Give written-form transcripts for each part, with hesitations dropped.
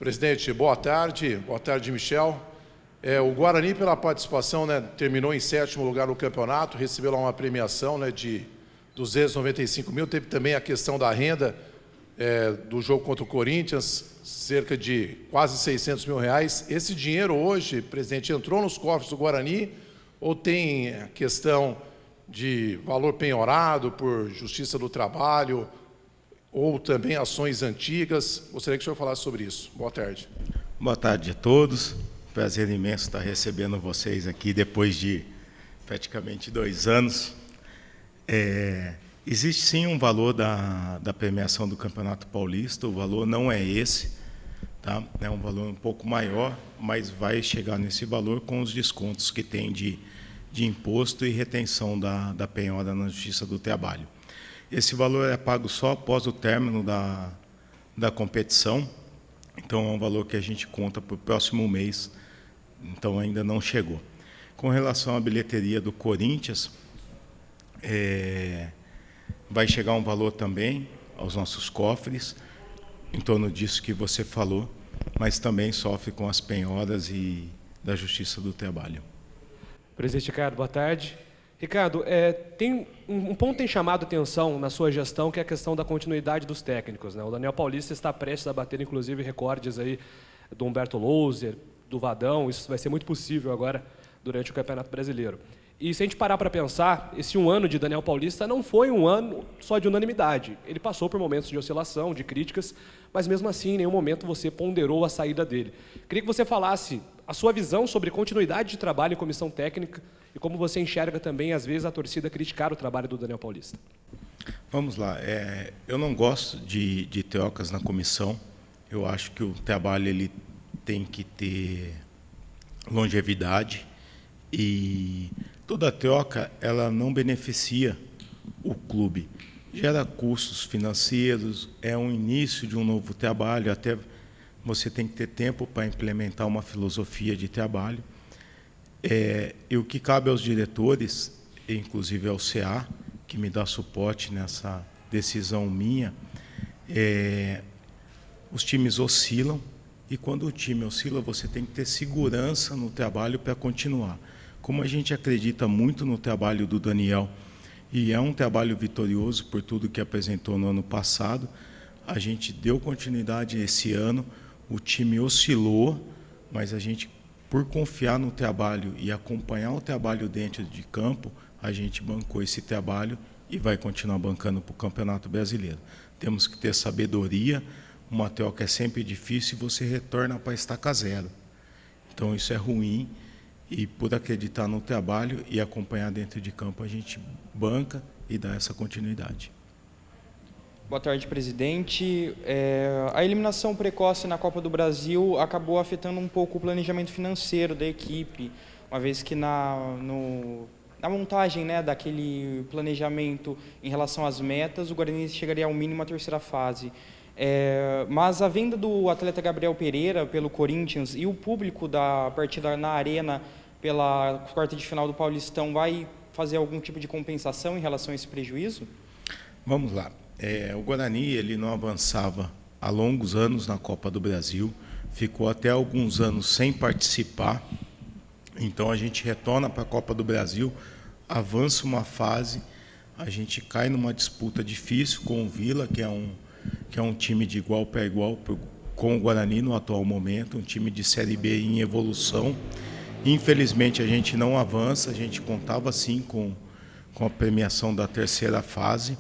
Presidente, boa tarde. Boa tarde, Michel. O Guarani, pela participação, terminou em 7º lugar no campeonato, recebeu lá uma premiação de 295 mil. Teve também a questão da renda do jogo contra o Corinthians, cerca de quase 600 mil reais. Esse dinheiro hoje, presidente, entrou nos cofres do Guarani ou tem a questão de valor penhorado por Justiça do Trabalho ou também ações antigas? Gostaria que o senhor falasse sobre isso. Boa tarde. Boa tarde a todos. Prazer imenso estar recebendo vocês aqui depois de praticamente 2 anos. Existe sim um valor da premiação do Campeonato Paulista, o valor não é esse, tá? É um valor um pouco maior, mas vai chegar nesse valor com os descontos que tem de imposto e retenção da penhora na Justiça do Trabalho. Esse valor é pago só após o término da competição, então é um valor que a gente conta para o próximo mês, então ainda não chegou. Com relação à bilheteria do Corinthians, vai chegar um valor também aos nossos cofres, em torno disso que você falou, mas também sofre com as penhoras e da Justiça do Trabalho. Presidente Ricardo, boa tarde. Ricardo, tem um ponto que tem chamado atenção na sua gestão, que é a questão da continuidade dos técnicos, né? O Daniel Paulista está prestes a bater, inclusive, recordes aí do Humberto Louser, do Vadão. Isso vai ser muito possível agora durante o Campeonato Brasileiro. E se a gente parar para pensar, esse 1 ano de Daniel Paulista não foi um ano só de unanimidade. Ele passou por momentos de oscilação, de críticas, mas mesmo assim, em nenhum momento você ponderou a saída dele. Queria que você falasse a sua visão sobre continuidade de trabalho em comissão técnica e como você enxerga também, às vezes, a torcida criticar o trabalho do Daniel Paulista. Vamos lá. Eu não gosto de trocas na comissão. Eu acho que o trabalho ele tem que ter longevidade e toda troca ela não beneficia o clube. Gera custos financeiros, é um início de um novo trabalho, até você tem que ter tempo para implementar uma filosofia de trabalho. E o que cabe aos diretores, inclusive ao CA, que me dá suporte nessa decisão minha, os times oscilam, e quando o time oscila, você tem que ter segurança no trabalho para continuar. Como a gente acredita muito no trabalho do Daniel, e é um trabalho vitorioso por tudo que apresentou no ano passado, a gente deu continuidade esse ano, o time oscilou, mas a gente, por confiar no trabalho e acompanhar o trabalho dentro de campo, a gente bancou esse trabalho e vai continuar bancando para o Campeonato Brasileiro. Temos que ter sabedoria, uma troca é sempre difícil e você retorna para estaca zero. Então isso é ruim e por acreditar no trabalho e acompanhar dentro de campo, a gente banca e dá essa continuidade. Boa tarde, presidente. A eliminação precoce na Copa do Brasil acabou afetando um pouco o planejamento financeiro da equipe, uma vez que na montagem daquele planejamento em relação às metas, o Guarani chegaria ao mínimo à 3ª fase. Mas a venda do atleta Gabriel Pereira pelo Corinthians e o público da partida na Arena pela quarta de final do Paulistão vai fazer algum tipo de compensação em relação a esse prejuízo? Vamos lá. O Guarani ele não avançava há longos anos na Copa do Brasil, ficou até alguns anos sem participar, então a gente retorna para a Copa do Brasil, avança uma fase, a gente cai numa disputa difícil com o Vila, que é um time de igual para igual com o Guarani no atual momento, um time de Série B em evolução. Infelizmente a gente não avança, a gente contava sim com a premiação da 3ª fase,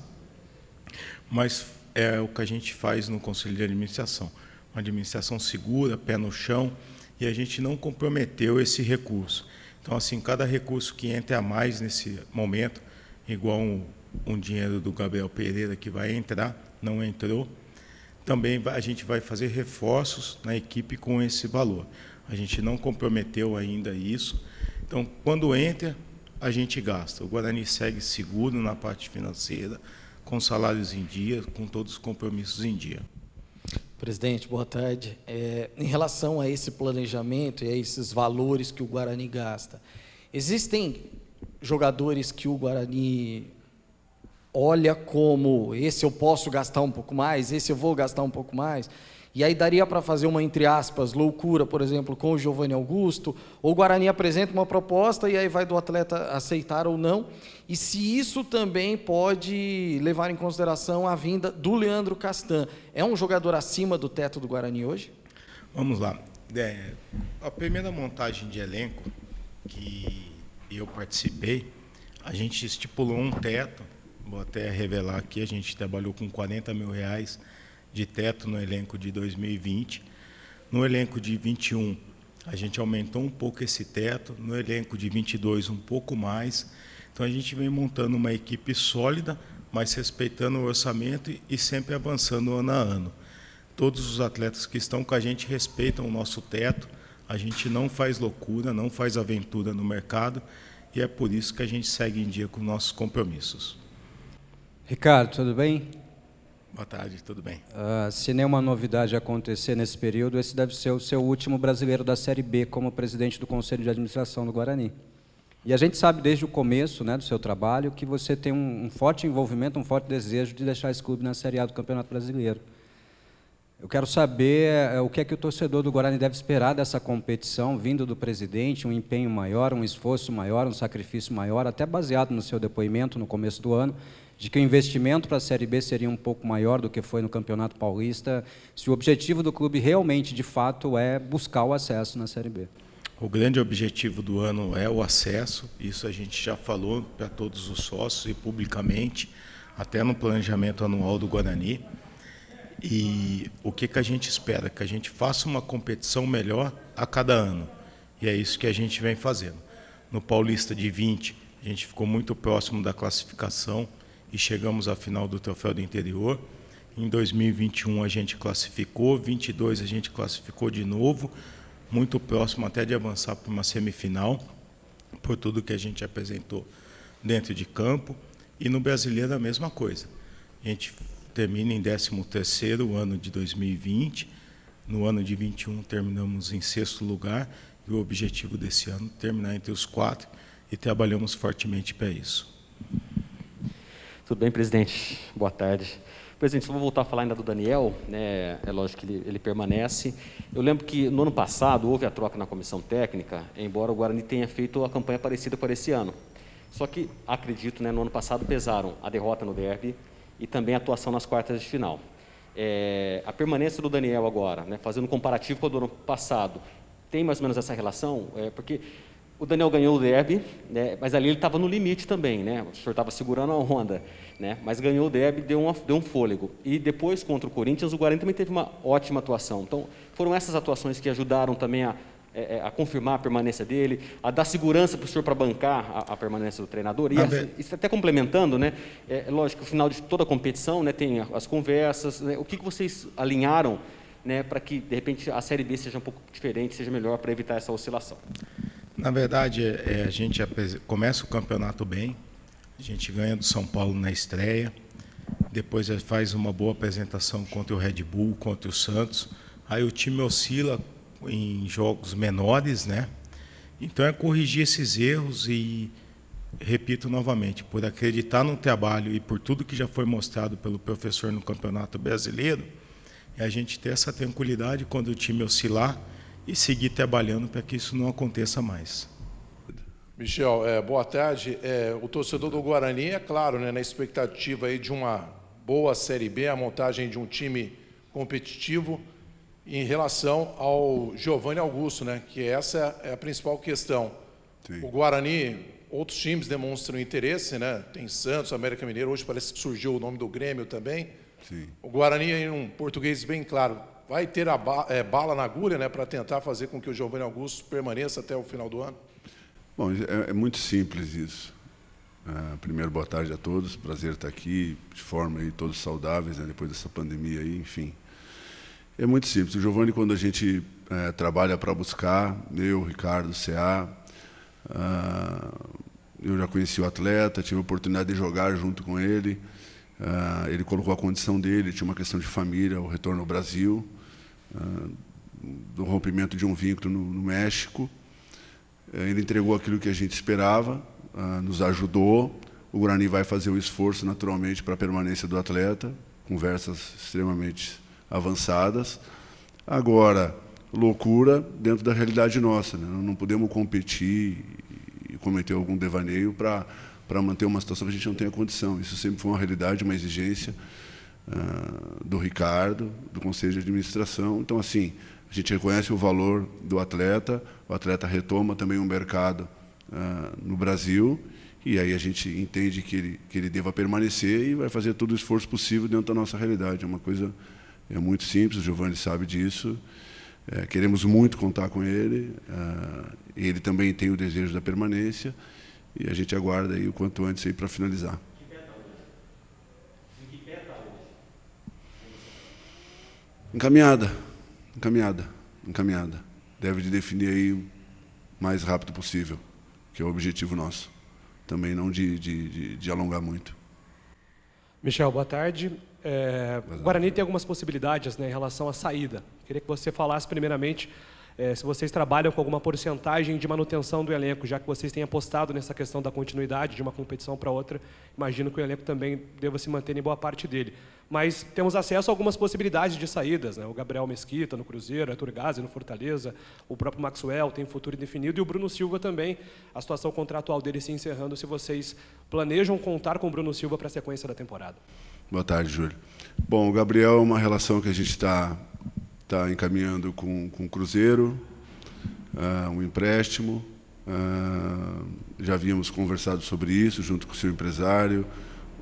mas é o que a gente faz no Conselho de Administração. Uma administração segura, pé no chão, e a gente não comprometeu esse recurso. Então, assim, cada recurso que entra a mais nesse momento, igual um dinheiro do Gabriel Pereira que vai entrar, não entrou, também a gente vai fazer reforços na equipe com esse valor. A gente não comprometeu ainda isso. Então, quando entra, a gente gasta. O Guarani segue seguro na parte financeira, com salários em dia, com todos os compromissos em dia. Presidente, boa tarde. Em relação a esse planejamento e a esses valores que o Guarani gasta, existem jogadores que o Guarani olha como esse eu posso gastar um pouco mais, esse eu vou gastar um pouco mais, E aí daria para fazer uma, entre aspas, loucura, por exemplo, com o Giovanni Augusto, ou o Guarani apresenta uma proposta e aí vai do atleta aceitar ou não, e se isso também pode levar em consideração a vinda do Leandro Castan. É um jogador acima do teto do Guarani hoje? Vamos lá. A primeira montagem de elenco que eu participei, a gente estipulou um teto, vou até revelar aqui, a gente trabalhou com R$40 mil de teto no elenco de 2020. No elenco de 21, a gente aumentou um pouco esse teto, no elenco de 22 um pouco mais. Então a gente vem montando uma equipe sólida, mas respeitando o orçamento e sempre avançando ano a ano. Todos os atletas que estão com a gente respeitam o nosso teto, a gente não faz loucura, não faz aventura no mercado, e é por isso que a gente segue em dia com nossos compromissos. Ricardo, tudo bem? Boa tarde, tudo bem? Se nenhuma novidade acontecer nesse período, esse deve ser o seu último brasileiro da Série B como presidente do Conselho de Administração do Guarani. E a gente sabe desde o começo, né, do seu trabalho que você tem um forte envolvimento, um forte desejo de deixar esse clube na Série A do Campeonato Brasileiro. Eu quero saber o que é que o torcedor do Guarani deve esperar dessa competição, vindo do presidente, um empenho maior, um esforço maior, um sacrifício maior, até baseado no seu depoimento no começo do ano, de que o investimento para a Série B seria um pouco maior do que foi no Campeonato Paulista, se o objetivo do clube realmente, de fato, é buscar o acesso na Série B. O grande objetivo do ano é o acesso, isso a gente já falou para todos os sócios e publicamente, até no planejamento anual do Guarani. E o que a gente espera? Que a gente faça uma competição melhor a cada ano. E é isso que a gente vem fazendo. No Paulista de 20, a gente ficou muito próximo da classificação e chegamos à final do Troféu do Interior. Em 2021 a gente classificou, 22 a gente classificou de novo, muito próximo até de avançar para uma semifinal, por tudo que a gente apresentou dentro de campo. E no Brasileiro a mesma coisa. A gente termina em 13º ano de 2020, no ano de 21 terminamos em 6º lugar, e o objetivo desse ano é terminar entre os 4, e trabalhamos fortemente para isso. Tudo bem, presidente? Boa tarde. Presidente, só vou voltar a falar ainda do Daniel, né? É lógico que ele permanece. Eu lembro que no ano passado houve a troca na comissão técnica, embora o Guarani tenha feito a campanha parecida para esse ano. Só que, acredito, né, no ano passado pesaram a derrota no derby e também a atuação nas quartas de final. A permanência do Daniel agora, né, fazendo um comparativo com o do ano passado, tem mais ou menos essa relação? Porque o Daniel ganhou o derby, né, mas ali ele estava no limite também, né? O senhor estava segurando a onda, né? Mas ganhou o derby, deu um fôlego. E depois, contra o Corinthians, o Guarani também teve uma ótima atuação. Então, foram essas atuações que ajudaram também a confirmar a permanência dele, a dar segurança para o senhor para bancar a permanência do treinador. E isso até complementando, né? Lógico, no final de toda a competição, né, tem as conversas, né? O que vocês alinharam, né, para que, de repente, a Série B seja um pouco diferente, seja melhor para evitar essa oscilação? Na verdade, a gente começa o campeonato bem, a gente ganha do São Paulo na estreia, depois faz uma boa apresentação contra o Red Bull, contra o Santos, aí o time oscila em jogos menores, né? Então é corrigir esses erros e, repito novamente, por acreditar no trabalho e por tudo que já foi mostrado pelo professor no Campeonato Brasileiro, é a gente ter essa tranquilidade quando o time oscilar e seguir trabalhando para que isso não aconteça mais. Michel, boa tarde. O torcedor do Guarani, é claro, né, na expectativa aí de uma boa Série B, a montagem de um time competitivo em relação ao Giovanni Augusto, né, que essa é a principal questão. Sim. O Guarani, outros times demonstram interesse, né, tem Santos, América Mineiro, hoje parece que surgiu o nome do Grêmio também. Sim. O Guarani, em um português bem claro, vai ter a bala na agulha, né, para tentar fazer com que o Giovanni Augusto permaneça até o final do ano? Bom, é muito simples isso. Primeiro, boa tarde a todos. Prazer estar aqui, de forma aí, todos saudáveis, né, depois dessa pandemia aí, enfim. É muito simples. O Giovanni, quando a gente trabalha para buscar, eu, Ricardo, CA, eu já conheci o atleta, tive a oportunidade de jogar junto com ele. Ele colocou a condição dele, tinha uma questão de família, o retorno ao Brasil, do rompimento de um vínculo no México. Ele entregou aquilo que a gente esperava, nos ajudou. O Guarani vai fazer o esforço, naturalmente, para a permanência do atleta, conversas extremamente avançadas. Agora, loucura dentro da realidade nossa, né? Não podemos competir e cometer algum devaneio para manter uma situação que a gente não tenha condição. Isso sempre foi uma realidade, uma exigência do Ricardo, do Conselho de Administração. Então, assim, a gente reconhece o valor do atleta, o atleta retoma também um mercado no Brasil, e aí a gente entende que ele deva permanecer e vai fazer todo o esforço possível dentro da nossa realidade. É uma coisa muito simples, o Giovanni sabe disso. Queremos muito contar com ele, ele também tem o desejo da permanência, e a gente aguarda aí o quanto antes aí para finalizar. Encaminhada. Deve de definir aí o mais rápido possível, que é o objetivo nosso. Também não de alongar muito. Michel, boa tarde. O Guarani tem algumas possibilidades, né, em relação à saída. Queria que você falasse primeiramente se vocês trabalham com alguma porcentagem de manutenção do elenco, já que vocês têm apostado nessa questão da continuidade de uma competição para outra. Imagino que o elenco também deva se manter em boa parte dele. Mas temos acesso a algumas possibilidades de saídas, né? O Gabriel Mesquita no Cruzeiro, Arthur Gazzi no Fortaleza, o próprio Maxwell tem futuro indefinido e o Bruno Silva também, a situação contratual dele se encerrando, se vocês planejam contar com o Bruno Silva para a sequência da temporada. Boa tarde, Júlio. Bom, o Gabriel é uma relação que a gente está encaminhando com o Cruzeiro, um empréstimo. Já havíamos conversado sobre isso junto com o seu empresário,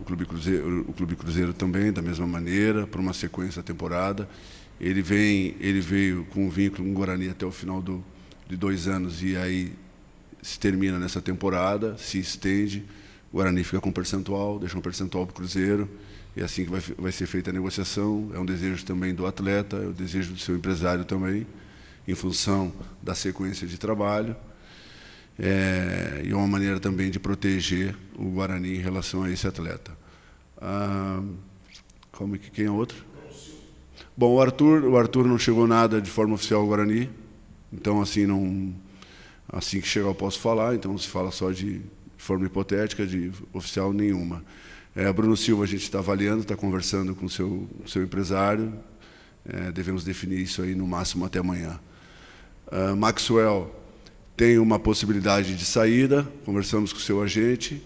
o Clube Cruzeiro também, da mesma maneira, para uma sequência da temporada. Ele veio com um vínculo com o Guarani até o final de 2 anos e aí se termina nessa temporada, se estende, o Guarani fica com um percentual, deixa um percentual para o Cruzeiro. É assim que vai ser feita a negociação. É um desejo também do atleta, é o desejo do seu empresário também, em função da sequência de trabalho. E é uma maneira também de proteger o Guarani em relação a esse atleta. Quem é outro? Bom, o Arthur não chegou nada de forma oficial ao Guarani, então assim que chegar eu posso falar, então se fala só de forma hipotética, de oficial nenhuma. Bruno Silva a gente está avaliando, está conversando com o seu empresário, devemos definir isso aí no máximo até amanhã. Maxwell tem uma possibilidade de saída, conversamos com o seu agente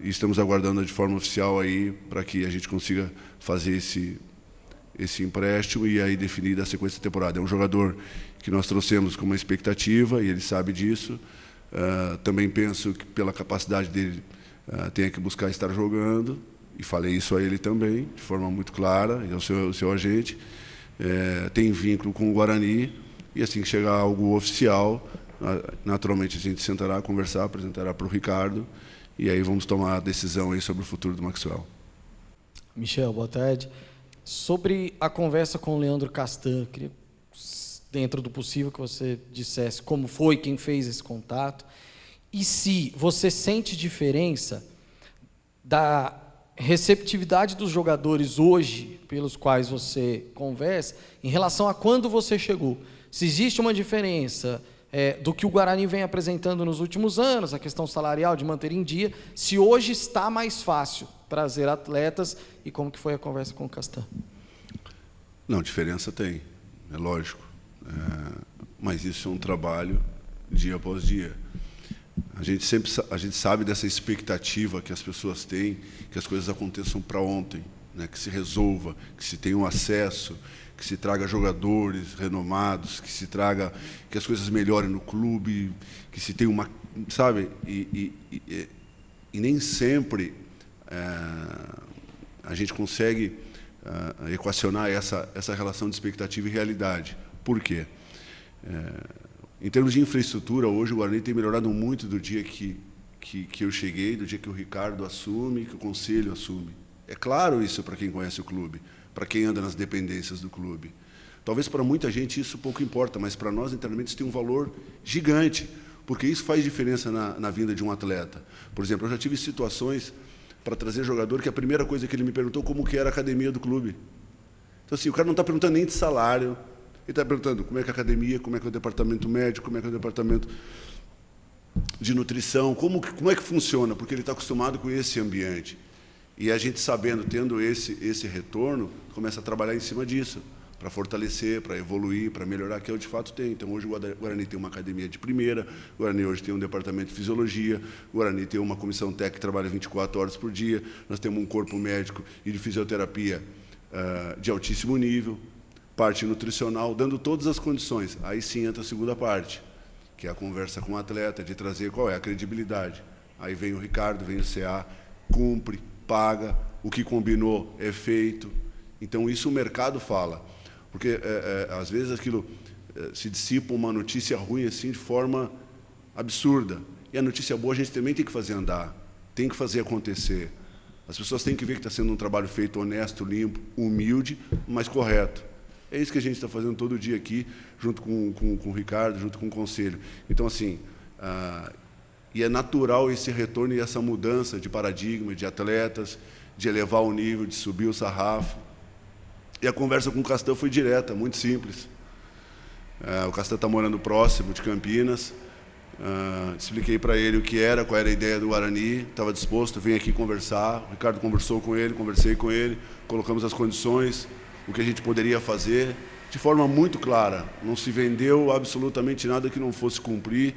e estamos aguardando de forma oficial aí para que a gente consiga fazer esse empréstimo e aí definir a sequência da temporada. É um jogador que nós trouxemos com uma expectativa e ele sabe disso. Também penso que pela capacidade dele tenha que buscar estar jogando, e falei isso a ele também, de forma muito clara, e ao seu agente. Tem vínculo com o Guarani, e assim que chegar algo oficial, naturalmente a gente sentará, conversar, apresentará para o Ricardo, e aí vamos tomar a decisão aí sobre o futuro do Maxwell. Michel, boa tarde. Sobre a conversa com o Leandro Castan, queria, dentro do possível, que você dissesse como foi, quem fez esse contato, e se você sente diferença da receptividade dos jogadores hoje, pelos quais você conversa, em relação a quando você chegou. Se existe uma diferença do que o Guarani vem apresentando nos últimos anos, a questão salarial, de manter em dia, se hoje está mais fácil trazer atletas, e como que foi a conversa com o Castan? Não, diferença tem, é lógico. Mas isso é um trabalho dia após dia. A gente sabe dessa expectativa que as pessoas têm, que as coisas aconteçam para ontem, né? Que se resolva, que se tenha um acesso, que se traga jogadores renomados, que as coisas melhorem no clube, que se tenha uma, sabe? E nem sempre a gente consegue equacionar essa relação de expectativa e realidade. Por quê? Em termos de infraestrutura, hoje o Guarani tem melhorado muito do dia que eu cheguei, do dia que o Ricardo assume, que o Conselho assume. É claro isso para quem conhece o clube, para quem anda nas dependências do clube. Talvez para muita gente isso pouco importa, mas para nós internamente isso tem um valor gigante, porque isso faz diferença na vinda de um atleta. Por exemplo, eu já tive situações para trazer jogador que a primeira coisa que ele me perguntou como que era a academia do clube. Então assim, o cara não está perguntando nem de salário, ele está perguntando como é que é a academia, como é que é o departamento médico, como é que é o departamento de nutrição, como é que funciona, porque ele está acostumado com esse ambiente. E a gente sabendo, tendo esse retorno, começa a trabalhar em cima disso. para fortalecer, para evoluir, para melhorar, que eu de fato tenho. Então, hoje o Guarani tem uma academia de primeira, o Guarani hoje tem um departamento de fisiologia, o Guarani tem uma comissão técnica que trabalha 24 horas por dia, nós temos um corpo médico e de fisioterapia de altíssimo nível, parte nutricional, dando todas as condições. Aí sim entra a segunda parte, que é a conversa com o atleta, de trazer qual é a credibilidade. Aí vem o Ricardo, vem o CA, cumpre, paga, o que combinou é feito. Então, isso o mercado fala. Porque, às vezes, aquilo se dissipa uma notícia ruim assim de forma absurda. E a notícia boa a gente também tem que fazer andar, tem que fazer acontecer. As pessoas têm que ver que está sendo um trabalho feito honesto, limpo, humilde, mas correto. É isso que a gente está fazendo todo dia aqui, junto com o Ricardo, junto com o Conselho. Então, assim, e é natural esse retorno e essa mudança de paradigma, de atletas, de elevar o nível, de subir o sarrafo. E a conversa com o Castan foi direta, muito simples. O Castan está morando próximo de Campinas. Expliquei para ele o que era, qual era a ideia do Guarani, estava disposto, vem aqui conversar. O Ricardo conversou com ele, conversei com ele, colocamos as condições, o que a gente poderia fazer, de forma muito clara. Não se vendeu absolutamente nada que não fosse cumprir,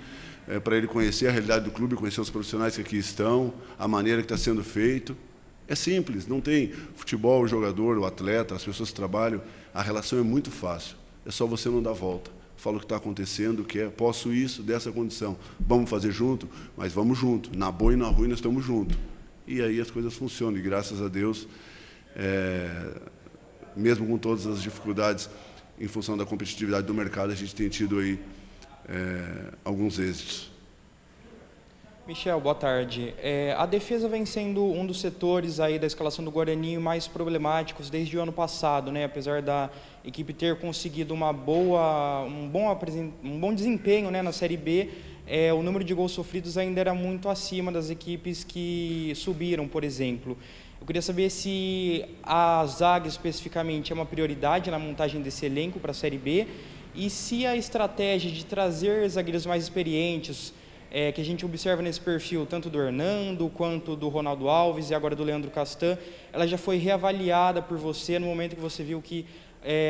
para ele conhecer a realidade do clube, conhecer os profissionais que aqui estão, a maneira que está sendo feito. É simples, não tem futebol, o jogador, o atleta, as pessoas que trabalham, a relação é muito fácil, é só você não dar volta. Fala o que está acontecendo, o que é, posso isso, dessa condição. Vamos fazer junto? Mas vamos junto. Na boa e na ruim nós estamos juntos. E aí as coisas funcionam, e graças a Deus, mesmo com todas as dificuldades, em função da competitividade do mercado, a gente tem tido aí alguns êxitos. Michel, boa tarde. A defesa vem sendo um dos setores aí da escalação do Guarani mais problemáticos desde o ano passado, né? Apesar da equipe ter conseguido um bom desempenho, né, na Série B, o número de gols sofridos ainda era muito acima das equipes que subiram, por exemplo. Eu queria saber se a zaga especificamente é uma prioridade na montagem desse elenco para a Série B e se a estratégia de trazer zagueiros mais experientes, que a gente observa nesse perfil, tanto do Hernando, quanto do Ronaldo Alves e agora do Leandro Castan, ela já foi reavaliada por você no momento que você viu que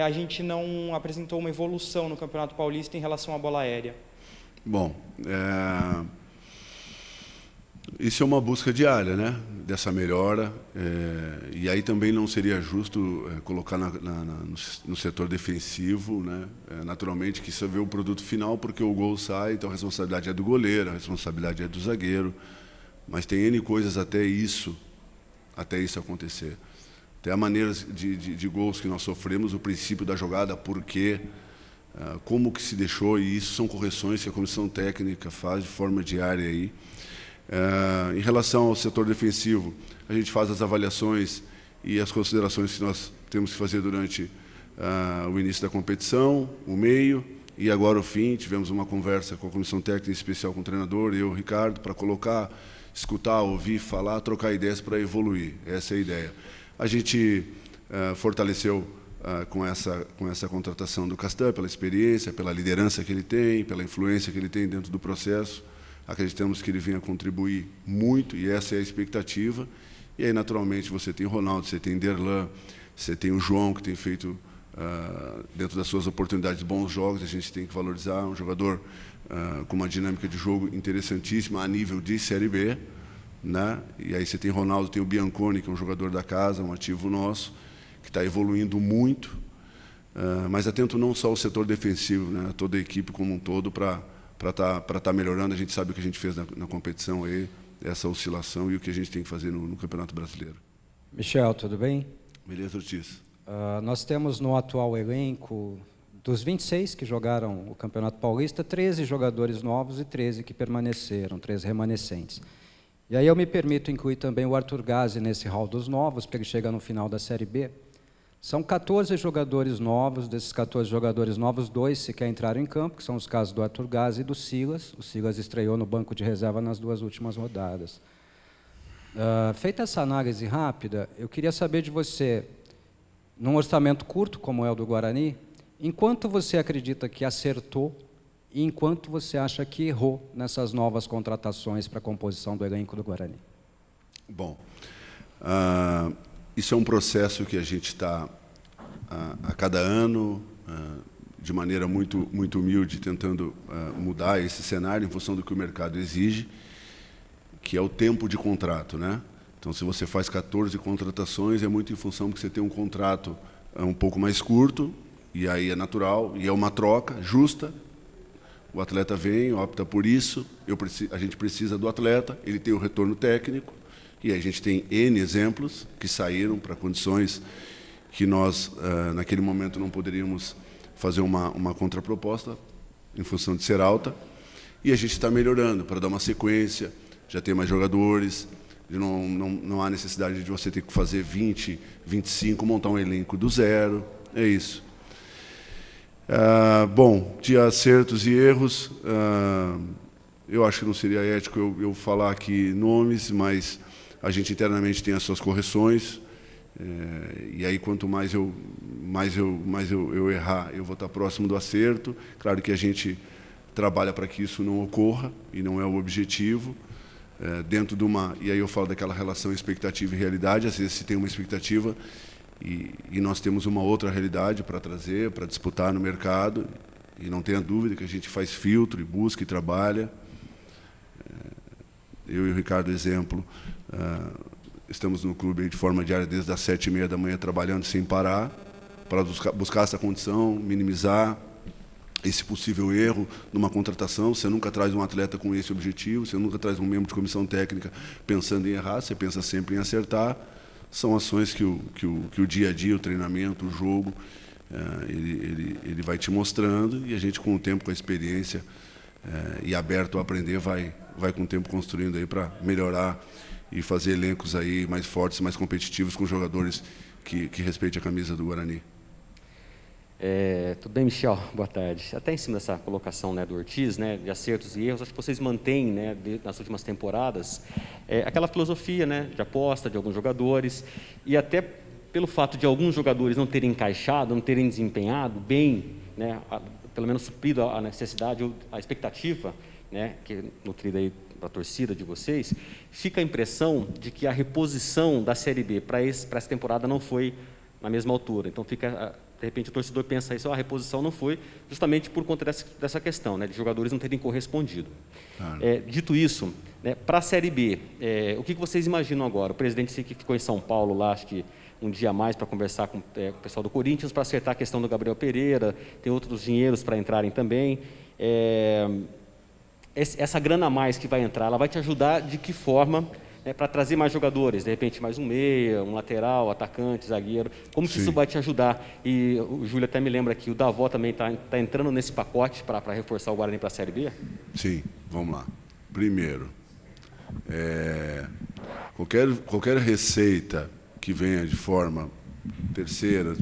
a gente não apresentou uma evolução no Campeonato Paulista em relação à bola aérea? Bom, isso é uma busca diária, né? Dessa melhora, e aí também não seria justo colocar no setor defensivo, né? Naturalmente que isso vê o produto final, porque o gol sai, então a responsabilidade é do goleiro, a responsabilidade é do zagueiro, mas tem N coisas até isso acontecer. Tem a maneira de gols que nós sofremos, o princípio da jogada, por quê, como que se deixou, e isso são correções que a comissão técnica faz de forma diária aí. Em relação ao setor defensivo, a gente faz as avaliações e as considerações que nós temos que fazer durante o início da competição, o meio e agora o fim. Tivemos uma conversa com a comissão técnica, em especial com o treinador e o Ricardo, para colocar, escutar, ouvir, falar, trocar ideias para evoluir. Essa é a ideia. A gente fortaleceu com essa contratação do Castan, pela experiência, pela liderança que ele tem, pela influência que ele tem dentro do processo. Acreditamos que ele venha contribuir muito, e essa é a expectativa. E aí, naturalmente, você tem o Ronaldo, você tem Derlan, você tem o João, que tem feito, dentro das suas oportunidades, bons jogos. A gente tem que valorizar um jogador com uma dinâmica de jogo interessantíssima a nível de Série B, né? E aí você tem o Ronaldo, tem o Bianconi, que é um jogador da casa, um ativo nosso, que está evoluindo muito, mas atento não só ao setor defensivo, né? Toda a equipe como um todo para estar melhorando. A gente sabe o que a gente fez na competição aí, essa oscilação, e o que a gente tem que fazer no Campeonato Brasileiro. Michel, tudo bem? Beleza, Ortiz? Nós temos no atual elenco, dos 26 que jogaram o Campeonato Paulista, 13 jogadores novos e 13 que permaneceram, 13 remanescentes. E aí eu me permito incluir também o Arthur Gazzi nesse hall dos novos, porque ele chega no final da Série B. São 14 jogadores novos, desses 14 jogadores novos, 2 sequer entraram em campo, que são os casos do Arthur Gazzi e do Silas. O Silas estreou no banco de reserva nas 2 últimas rodadas. Feita essa análise rápida, eu queria saber de você, num orçamento curto, como é o do Guarani, enquanto você acredita que acertou e enquanto você acha que errou nessas novas contratações para a composição do elenco do Guarani? Bom, isso é um processo que a gente está a cada ano, de maneira muito humilde, tentando mudar esse cenário em função do que o mercado exige, que é o tempo de contrato, né? Então, se você faz 14 contratações, é muito em função que você tem um contrato um pouco mais curto, e aí é natural, e é uma troca justa. O atleta vem, opta por isso, a gente precisa do atleta, ele tem o retorno técnico, e a gente tem N exemplos que saíram para condições que nós, naquele momento, não poderíamos fazer uma contraproposta, em função de ser alta, e a gente está melhorando para dar uma sequência, já tem mais jogadores, não há necessidade de você ter que fazer 20, 25, montar um elenco do zero, é isso. Bom, de acertos e erros, eu acho que não seria ético eu falar aqui nomes, mas a gente internamente tem as suas correções, e aí quanto mais eu errar, eu vou estar próximo do acerto. Claro que a gente trabalha para que isso não ocorra, e não é o objetivo, dentro de uma... E aí eu falo daquela relação expectativa e realidade, às vezes se tem uma expectativa e nós temos uma outra realidade para trazer, para disputar no mercado, e não tenha dúvida que a gente faz filtro e busca e trabalha. Eu e o Ricardo, exemplo, estamos no clube de forma diária desde as 7h30 da manhã trabalhando sem parar, para buscar essa condição, minimizar esse possível erro numa contratação. Você nunca traz um atleta com esse objetivo, você nunca traz um membro de comissão técnica pensando em errar, você pensa sempre em acertar. São ações que o dia a dia, o treinamento, o jogo, ele vai te mostrando, e a gente, com o tempo, com a experiência e aberto a aprender, vai com o tempo construindo aí para melhorar e fazer elencos aí mais fortes, mais competitivos, com jogadores que respeitem a camisa do Guarani. Tudo bem, Michel? Boa tarde. Até em cima dessa colocação, né, do Ortiz, né, de acertos e erros, acho que vocês mantêm, né, nas últimas temporadas, aquela filosofia, né, de aposta de alguns jogadores, e até pelo fato de alguns jogadores não terem encaixado, não terem desempenhado bem, né, pelo menos suprido a necessidade, a expectativa, né, que é nutrida aí da torcida de vocês, fica a impressão de que a reposição da Série B para essa temporada não foi na mesma altura. Então fica... De repente o torcedor pensa isso, a reposição não foi, justamente por conta dessa questão, né, de jogadores não terem correspondido. Claro. Dito isso, né, para a Série B, o que vocês imaginam agora? O presidente que ficou em São Paulo lá, acho que um dia a mais para conversar com o pessoal do Corinthians, para acertar a questão do Gabriel Pereira, tem outros dinheiros para entrarem também. Essa grana a mais que vai entrar, ela vai te ajudar de que forma... para trazer mais jogadores, de repente mais um meia, um lateral, atacante, zagueiro, como que isso vai te ajudar? E o Júlio até me lembra que o Davó também está entrando nesse pacote para reforçar o Guarani para a Série B? Sim, vamos lá. Primeiro, qualquer receita que venha de forma terceira,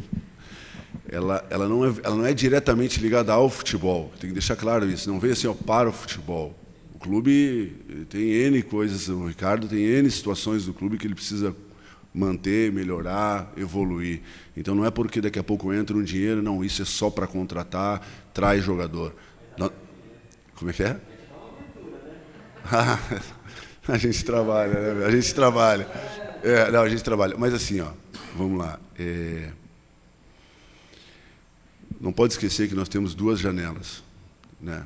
ela não é diretamente ligada ao futebol, tem que deixar claro isso, não vem assim, para o futebol. O clube tem N coisas, o Ricardo tem N situações do clube que ele precisa manter, melhorar, evoluir. Então, não é porque daqui a pouco entra um dinheiro, não, isso é só para contratar, traz jogador. Não, como é que é? A gente trabalha, né? A gente trabalha. Não, a gente trabalha. Mas assim, vamos lá. Não pode esquecer que nós temos 2 janelas, né?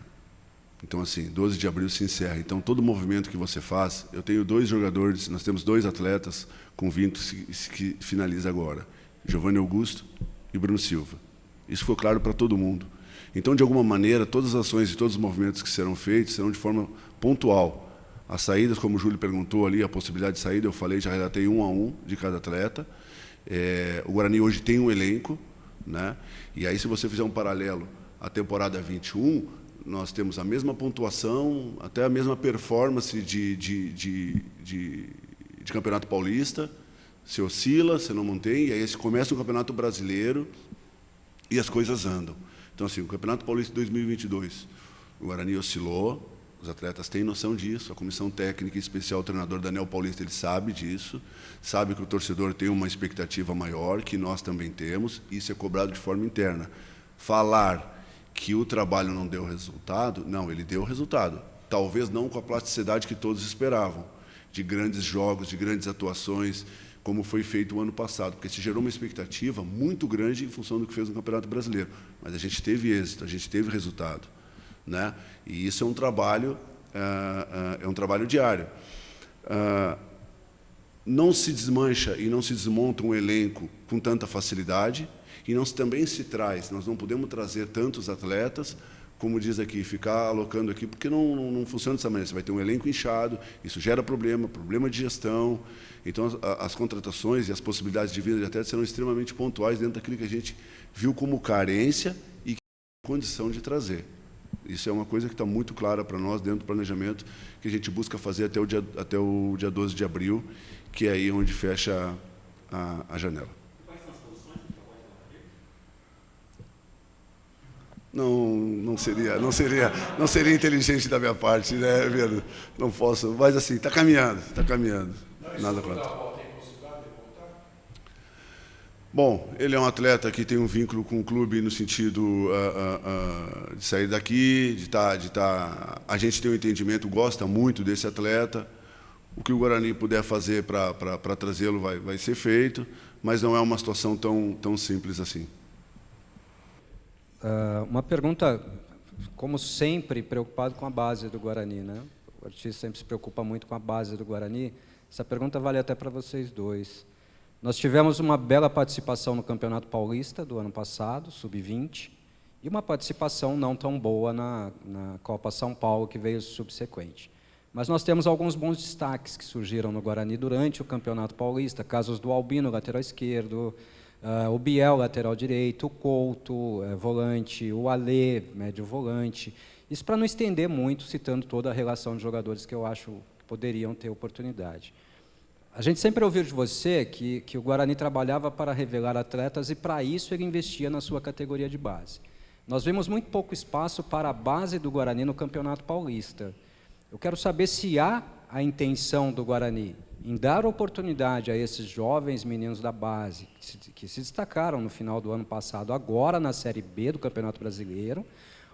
Então, assim, 12 de abril se encerra. Então, todo movimento que você faz, eu tenho 2 jogadores, nós temos 2 atletas com vínculos que finaliza agora, Giovanni Augusto e Bruno Silva. Isso ficou claro para todo mundo. Então, de alguma maneira, todas as ações e todos os movimentos que serão feitos serão de forma pontual. As saídas, como o Júlio perguntou ali, a possibilidade de saída, eu falei, já relatei 1 a 1 de cada atleta. O Guarani hoje tem um elenco, né? E aí, se você fizer um paralelo à temporada 21, nós temos a mesma pontuação, até a mesma performance de Campeonato Paulista. Você oscila, você não mantém, e aí você começa o Campeonato Brasileiro e as coisas andam. Então, assim, o Campeonato Paulista de 2022, o Guarani oscilou, os atletas têm noção disso, a comissão técnica e especial, o treinador Daniel Paulista, ele sabe disso, sabe que o torcedor tem uma expectativa maior, que nós também temos, e isso é cobrado de forma interna. Falar que o trabalho não deu resultado, não, ele deu resultado. Talvez não com a plasticidade que todos esperavam, de grandes jogos, de grandes atuações, como foi feito o ano passado, porque se gerou uma expectativa muito grande em função do que fez no Campeonato Brasileiro. Mas a gente teve êxito, a gente teve resultado, né? E isso é um trabalho diário. Não se desmancha e não se desmonta um elenco com tanta facilidade, e também se traz, nós não podemos trazer tantos atletas, como diz aqui, ficar alocando aqui, porque não funciona dessa maneira. Você vai ter um elenco inchado, isso gera problema de gestão. Então, as contratações e as possibilidades de vida de atletas serão extremamente pontuais dentro daquilo que a gente viu como carência e condição de trazer. Isso é uma coisa que está muito clara para nós dentro do planejamento que a gente busca fazer até o dia 12 de abril, que é aí onde fecha a janela. Quais são as posições que trabalham Não seria inteligente da minha parte, né, Pedro? Não posso, mas assim, está caminhando. Nada contra. Bom, ele é um atleta que tem um vínculo com o clube no sentido de sair daqui, de estar. A gente tem um entendimento, gosta muito desse atleta. O que o Guarani puder fazer para trazê-lo vai ser feito, mas não é uma situação tão simples assim. Uma pergunta, como sempre, preocupado com a base do Guarani, né? O Ortiz sempre se preocupa muito com a base do Guarani. Essa pergunta vale até para vocês dois. Nós tivemos uma bela participação no Campeonato Paulista do ano passado, Sub-20, e uma participação não tão boa na Copa São Paulo, que veio subsequente. Mas nós temos alguns bons destaques que surgiram no Guarani durante o Campeonato Paulista, casos do Albino, lateral esquerdo, o Biel, lateral direito, o Couto, volante, o Alê, médio volante. Isso para não estender muito, citando toda a relação de jogadores que eu acho que poderiam ter oportunidade. A gente sempre ouviu de você que o Guarani trabalhava para revelar atletas e, para isso, ele investia na sua categoria de base. Nós vimos muito pouco espaço para a base do Guarani no Campeonato Paulista. Eu quero saber se há a intenção do Guarani em dar oportunidade a esses jovens meninos da base que se destacaram no final do ano passado, agora na Série B do Campeonato Brasileiro,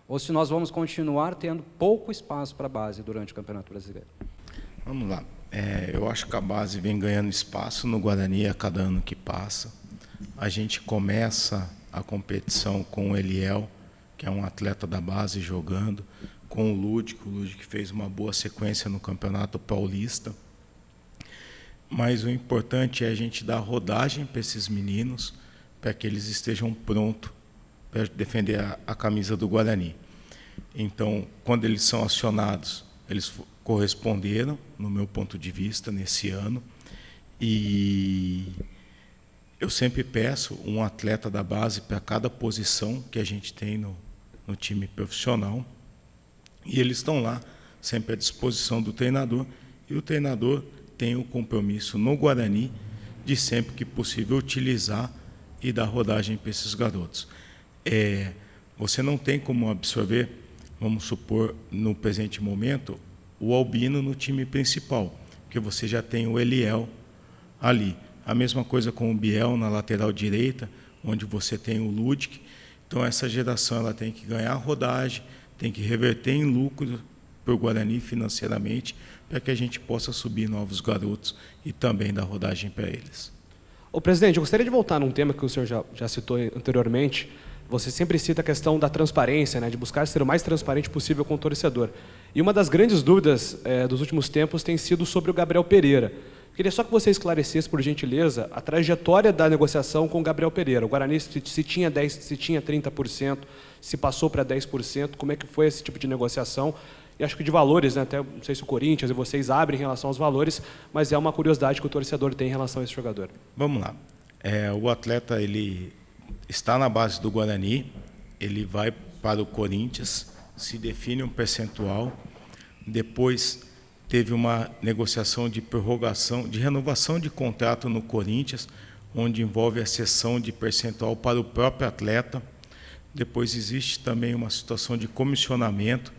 ou se nós vamos continuar tendo pouco espaço para a base durante o Campeonato Brasileiro. Vamos lá. Eu acho que a base vem ganhando espaço no Guarani a cada ano que passa. A gente começa a competição com o Eliel, que é um atleta da base jogando, com o Lúdico fez uma boa sequência no Campeonato Paulista. Mas o importante é a gente dar rodagem para esses meninos, para que eles estejam prontos para defender a camisa do Guarani. Então, quando eles são acionados, eles corresponderam, no meu ponto de vista, nesse ano. E eu sempre peço um atleta da base para cada posição que a gente tem no time profissional. E eles estão lá, sempre à disposição do treinador. E o treinador tem o compromisso no Guarani de sempre que possível utilizar e dar rodagem para esses garotos. Você não tem como absorver, vamos supor, no presente momento, o Albino no time principal, porque você já tem o Eliel ali. A mesma coisa com o Biel na lateral direita, onde você tem o Ludic. Então, essa geração ela tem que ganhar rodagem, tem que reverter em lucro para o Guarani financeiramente, para que a gente possa subir novos garotos e também dar rodagem para eles. Ô, presidente, eu gostaria de voltar num tema que o senhor já citou anteriormente. Você sempre cita a questão da transparência, né, de buscar ser o mais transparente possível com o torcedor. E uma das grandes dúvidas dos últimos tempos tem sido sobre o Gabriel Pereira. Queria só que você esclarecesse, por gentileza, a trajetória da negociação com o Gabriel Pereira. O Guarani, se tinha 30%, se passou para 10%, como é que foi esse tipo de negociação? E acho que de valores, né, até não sei se o Corinthians e vocês abrem em relação aos valores, mas é uma curiosidade que o torcedor tem em relação a esse jogador. Vamos lá. O atleta ele está na base do Guarani, ele vai para o Corinthians, se define um percentual, depois teve uma negociação de prorrogação, de renovação de contrato no Corinthians, onde envolve a cessão de percentual para o próprio atleta. Depois existe também uma situação de comissionamento.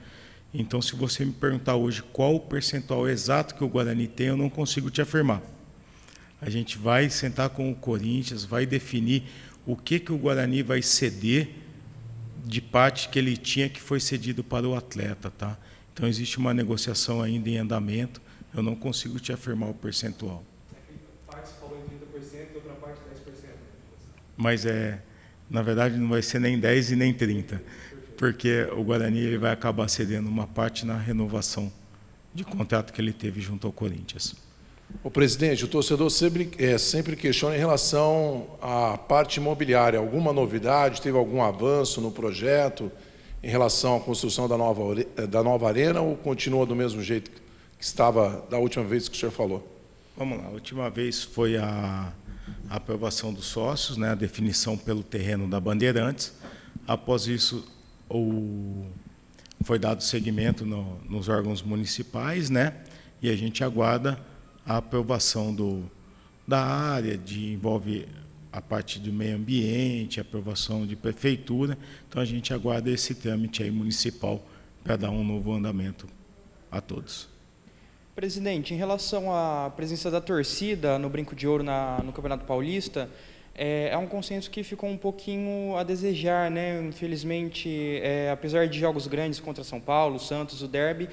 Então, se você me perguntar hoje qual o percentual exato que o Guarani tem, eu não consigo te afirmar. A gente vai sentar com o Corinthians, vai definir o que o Guarani vai ceder de parte que ele tinha que foi cedido para o atleta, tá? Então, existe uma negociação ainda em andamento, eu não consigo te afirmar o percentual. Parte falou em mas na verdade não vai ser nem 10 e nem 30, porque o Guarani ele vai acabar cedendo uma parte na renovação de contrato que ele teve junto ao Corinthians. O presidente, o torcedor sempre questiona em relação à parte imobiliária. Alguma novidade, teve algum avanço no projeto em relação à construção da nova arena ou continua do mesmo jeito que estava da última vez que o senhor falou? Vamos lá, a última vez foi a aprovação dos sócios, né, a definição pelo terreno da Bandeirantes. Após isso, foi dado seguimento nos órgãos municipais, né, e a gente aguarda a aprovação da área, envolve a parte do meio ambiente, a aprovação de prefeitura. Então, a gente aguarda esse trâmite aí municipal para dar um novo andamento a todos. Presidente, em relação à presença da torcida no Brinco de Ouro no Campeonato Paulista, é um consenso que ficou um pouquinho a desejar, né? Infelizmente, apesar de jogos grandes contra São Paulo, Santos, o Derby,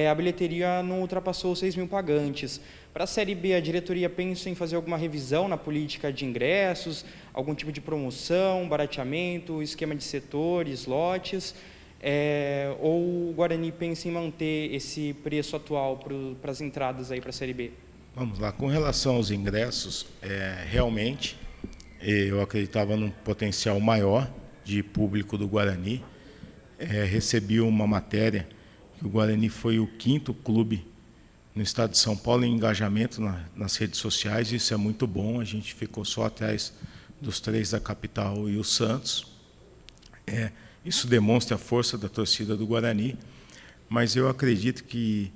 a bilheteria não ultrapassou 6 mil pagantes. Para a Série B, a diretoria pensa em fazer alguma revisão na política de ingressos, algum tipo de promoção, barateamento, esquema de setores, lotes, ou o Guarani pensa em manter esse preço atual para as entradas aí para a Série B? Vamos lá, com relação aos ingressos, realmente eu acreditava num potencial maior de público do Guarani. Recebi uma matéria que o Guarani foi o 5º clube no estado de São Paulo em engajamento nas redes sociais. Isso é muito bom, a gente ficou só atrás dos 3 da capital e o Santos. Isso demonstra a força da torcida do Guarani, mas eu acredito que,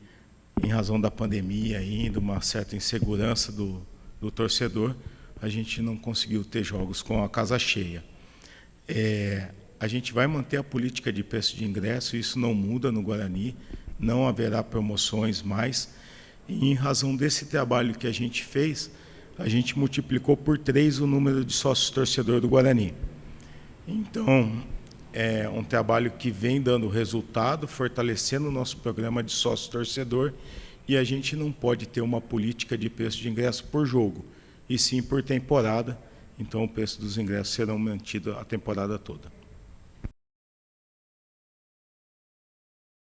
em razão da pandemia ainda, uma certa insegurança do torcedor, a gente não conseguiu ter jogos com a casa cheia. A gente vai manter a política de preço de ingresso, isso não muda no Guarani, não haverá promoções mais. E, em razão desse trabalho que a gente fez, a gente multiplicou por 3 o número de sócios torcedor do Guarani. Então, é um trabalho que vem dando resultado, fortalecendo o nosso programa de sócio torcedor, e a gente não pode ter uma política de preço de ingresso por jogo, e sim por temporada. Então, o preço dos ingressos serão mantido a temporada toda.